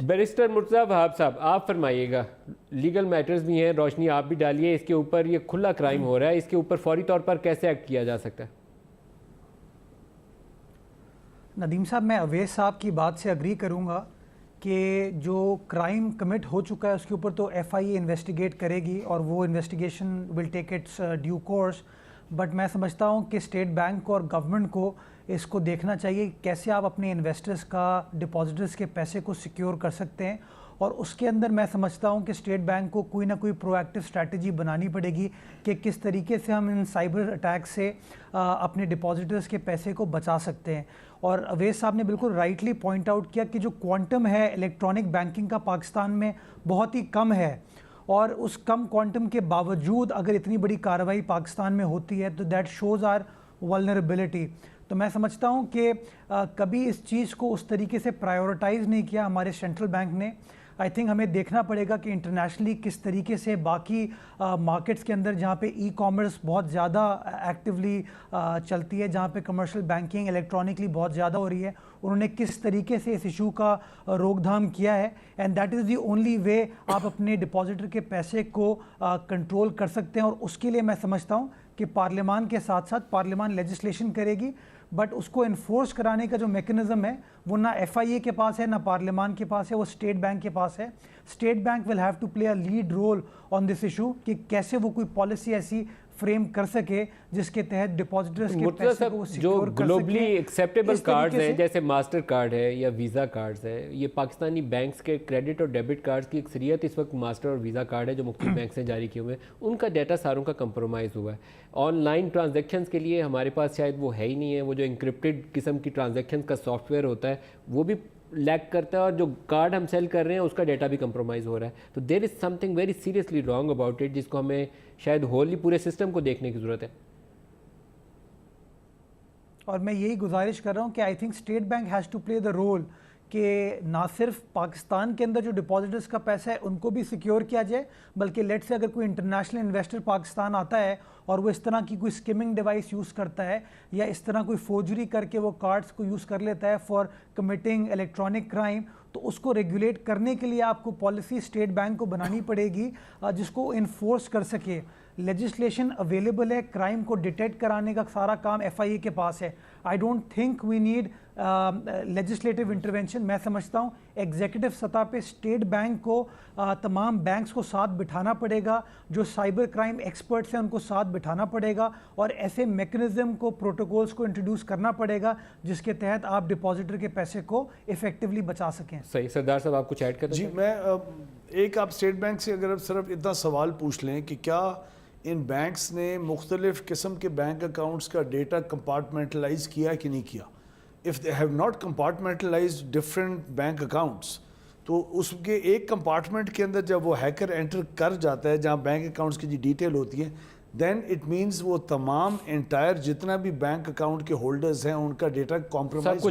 Barrister Murtaza وہاب صاحب آپ فرمائیے گا، لیگل میٹرز بھی ہیں، روشنی آپ بھی ڈالیے اس کے اوپر، یہ کھلا کرائم ہو رہا ہے، اس کے اوپر فوری طور پر کیسے ایکٹ کیا جا سکتا ہے؟ ندیم صاحب، میں اویس صاحب کی بات سے اگری کروں گا کہ جو کرائم کمٹ ہو چکا ہے اس کے اوپر تو ایف آئی اے انویسٹیگیٹ کرے گی اور وہ investigation will take its due course. But میں سمجھتا ہوں کہ اسٹیٹ بینک کو اور گورنمنٹ کو اس کو دیکھنا چاہیے کیسے آپ اپنے انویسٹرز کا ڈپازٹرز کے پیسے کو سیکیور کر سکتے ہیں، اور اس کے اندر میں سمجھتا ہوں کہ اسٹیٹ بینک کو کوئی نہ کوئی پرو ایکٹیو اسٹریٹجی بنانی پڑے گی کہ کس طریقے سے ہم ان سائبر اٹیک سے اپنے ڈپازٹرز کے پیسے کو بچا سکتے ہیں. اور اویس صاحب نے بالکل رائٹلی پوائنٹ آؤٹ کیا کہ جو کوانٹم ہے الیکٹرانک بینکنگ کا پاکستان میں بہت ہی کم ہے، اور اس کم کوانٹم کے باوجود اگر اتنی بڑی کارروائی پاکستان میں ہوتی ہے تو دیٹ شوز آر ولنریبلٹی. تو میں سمجھتا ہوں کہ کبھی اس چیز کو اس طریقے سے پرائیورٹائز نہیں کیا ہمارے سینٹرل بینک نے. آئی تھنک ہمیں دیکھنا پڑے گا کہ انٹرنیشنلی کس طریقے سے باقی مارکیٹس کے اندر جہاں پہ ای کامرس بہت زیادہ ایکٹیولی چلتی ہے، جہاں پہ کمرشل بینکنگ الیکٹرانکلی بہت زیادہ ہو رہی ہے، انہوں نے کس طریقے سے اس ایشو کا روک تھام کیا ہے. And that is the only way آپ اپنے ڈپازٹر کے پیسے کو کنٹرول کر سکتے ہیں. اور اس کے لیے میں سمجھتا ہوں کہ پارلیمان کے ساتھ ساتھ پارلیمان لیجسلیشن کرے گی، بٹ اس کو انفورس کرانے کا جو میکنزم ہے وہ نہ ایف آئی اے کے پاس ہے، نہ پارلیمان کے پاس ہے، وہ اسٹیٹ بینک کے پاس ہے. State bank will have to play a lead role on this issue کہ کیسے وہ کوئی پالیسی ایسی فریم کر سکے جس کے تحت ڈپازٹرز کے پیسے کو سیکیور کر سکے. جو گلوبلی ایکسیپٹیبل کارڈز ہیں جیسے ماسٹر کارڈ ہے یا ویزا کارڈز ہے، یہ پاکستانی بینکس کے کریڈٹ اور ڈیبٹ کارڈز کی اکثریت اس وقت ماسٹر اور ویزا کارڈ ہے جو مختلف بینک سے جاری کیے ہوئے ہیں، ان کا ڈیٹا ساروں کا کمپرومائز ہوا ہے. آن لائن ٹرانزیکشنز کے لیے ہمارے پاس شاید وہ ہے ہی نہیں ہے، وہ جو انکرپٹڈ قسم کی ٹرانزیکشنز کا سافٹ ویئر ہوتا ہے وہ بھی لیک کرتا ہے، اور جو کارڈ ہم سیل کر رہے ہیں اس کا ڈیٹا بھی کمپرومائز ہو رہا ہے. تو there is something very seriously wrong about it, جس کو ہمیں شاید ہوللی پورے سسٹم کو دیکھنے کی ضرورت ہے. اور میں یہی گزارش کر رہا ہوں کہ I think state bank has to play the role کہ نہ صرف پاکستان کے اندر جو ڈپازٹرز کا پیسہ ہے ان کو بھی سیکیور کیا جائے، بلکہ لیٹ سے اگر کوئی انٹرنیشنل انویسٹر پاکستان آتا ہے اور وہ اس طرح کی کوئی اسکیمنگ ڈیوائس یوز کرتا ہے یا اس طرح کوئی فورجری کر کے وہ کارڈز کو یوز کر لیتا ہے فار کمیٹنگ الیکٹرانک کرائم، تو اس کو ریگولیٹ کرنے کے لیے آپ کو پالیسی اسٹیٹ بینک کو بنانی پڑے گی جس کو انفورس کر سکے. لیجسلیشن اویلیبل ہے، کرائم کو ڈیٹیکٹ کرانے کا سارا کام ایف آئی اے کے پاس ہے. I don't think we need legislative intervention. میں سمجھتا ہوں ایگزیکٹو سطح پہ اسٹیٹ بینک کو تمام بینکس کو ساتھ بٹھانا پڑے گا، جو سائبر کرائم ایکسپرٹس ہیں ان کو ساتھ بٹھانا پڑے گا، اور ایسے میکنزم کو پروٹوکولز کو انٹروڈیوس کرنا پڑے گا جس کے تحت آپ ڈپازٹر کے پیسے کو افیکٹولی بچا سکیں. صحیح. سردار صاحب آپ کچھ ایڈ کریں؟ جی، میں ایک آپ اسٹیٹ بینک سے اگر صرف اتنا سوال پوچھ لیں کہ کیا ان بینکس نے مختلف قسم کے بینک اکاؤنٹس کا ڈیٹا کمپارٹمنٹلائز کیا کہ نہیں کیا. if they have not compartmentalized different bank accounts تو اس کے ایک کمپارٹمنٹ کے اندر جب وہ ہیکر انٹر کر جاتا ہے جہاں بینک اکاؤنٹس کی ڈیٹیل ہوتی ہے، دین اٹ مینز وہ تمام انٹائر جتنا بھی بینک اکاؤنٹ کے ہولڈرز ہیں ان کا ڈیٹا کمپرومائز ہو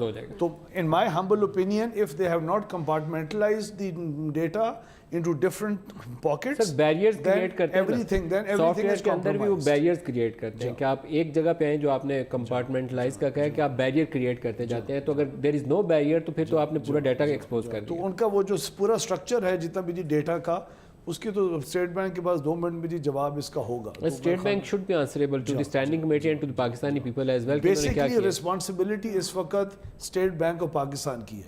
گیا. تو in my humble opinion if they have not compartmentalized the data into different pockets, barriers create کرتے ہیں everything is سافٹ ویئر کے اندر بھی وہ compromised. بیریئرز کریٹ کرتے ہیں کہ آپ ایک جگہ پہ ہیں جو آپ نے کمپارٹمنٹلائز کا کہا ہے کہ آپ بیریئر کریٹ کرتے جاتے ہیں، تو اگر دیر از نو بیریئر تو پھر تو آپ نے پورا ڈیٹا ایکسپوز کر دیا. تو ان کا وہ جو پورا اسٹرکچر ہے جتنا بھی ڈیٹا کا، اس کی تو اسٹیٹ بینک کے پاس 2 منٹ میں جی جواب اس کا ہوگا. State bank should be answerable to the standing committee and to the Pakistani people as well. Basically responsibility اس وقت اسٹیٹ بینک آف پاکستان کی ہے.